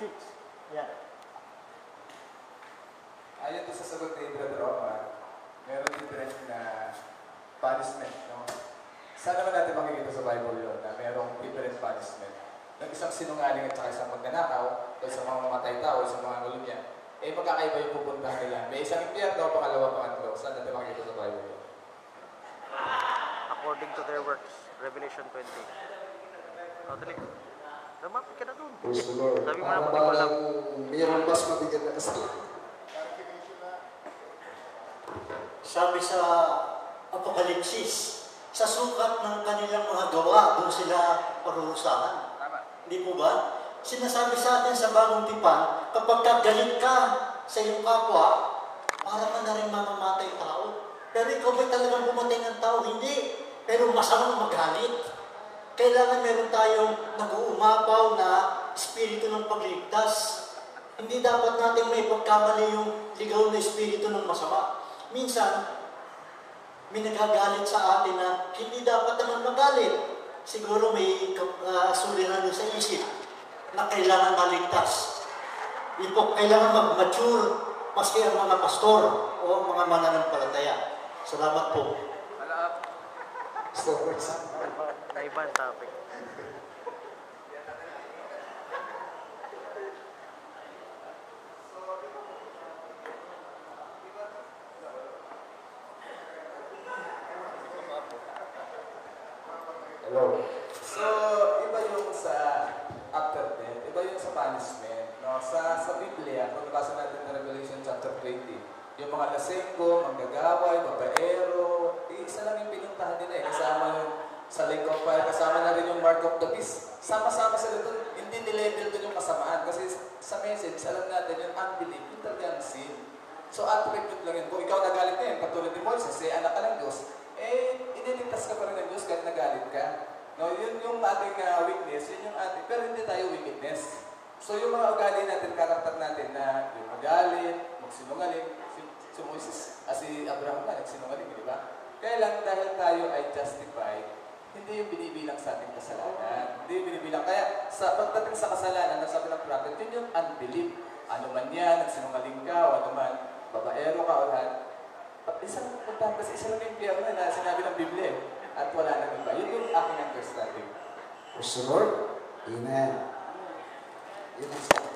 6. Yan. Ayon to sa sagot ni Brother Omar, meron different na punishment. No? Saan naman natin makikita sa Bible yun na merong different punishment? Ng isang sinungaling at saka isang magnanakaw, o sa mga mamatay tao, o sa mga ngulo niya, eh magkakaiba yung pupuntahan nila. May isang impyerno, pangalawa, pangatlo. Saan natin makikita sa Bible yun? According to their works, Revelation 20. O, dali. Lumapit ka na dun. Praise the Lord. Sabi mo na, hindi ko alam. Mayroong mas mabigat na kasalanan. Sabi sa Apokalipsis, sa sukat ng kanilang mga gawa, doon sila parurusahan. Hindi po ba? Sinasabi sa atin sa bagong tipan, kapag galit ka sa iyong kapwa, para ka na rin mamamatay tao. Pero ikaw ba talagang pumatay ng tao? Hindi. Pero masamang magalit. Kailangan meron tayong nag-uumapaw na espiritu ng pagligtas. Hindi dapat natin may pagkamali yung ligaw na espiritu ng masama. Minsan, may nagagalit sa atin na hindi dapat naman magalit. Siguro may suliran sa isip na kailangan maligtas. Kailangan mag-mature maski ang mga pastor o mga mananampalataya. Salamat po. Ibang topic. Hello. So, iba yung sa after death, iba yung sa punishment. No? Sa Biblia, kung nabasa natin na Revelation chapter 20, yung mga lasenggo, manggagaway, babaero, isa lang yung pinuntahan nila eh. Kasama yung sa lake of fire, kasama na rin yung mark of the beast. Sama-sama sila doon. Hindi nilabel doon yung kasamaan. Kasi sa message, alam natin yung unbelief, yung talagang sin. So, attribute lang yun. Kung ikaw nagalit na yun, katulad ni Moises, anak ka ng Diyos, iniligtas ka pa rin ng Diyos kahit nagalit ka. No, yun yung ating weakness, yun yung ating, pero hindi tayo wickedness. So, yung mga ugali natin, karakter natin na yung magalit, magsinungaling, si Moises, si Abraham na, nagsinungaling, di ba? Kaya lang, dahil tayo ay justified, hindi yung binibilang sa ating kasalanan. Hindi yung binibilang. Kaya, sa pagdating sa kasalanan, nasabi ng prophet, yun yung unbelief. Ano man yan, nagsinungaling ka, o ano man, babaero ka, o lahat. Isang puntahan kasi isa lang yung impyerno na sinabi ng Biblia at wala nang iba. Yun yung aking understanding. Praise the Lord. Amen. Yun ang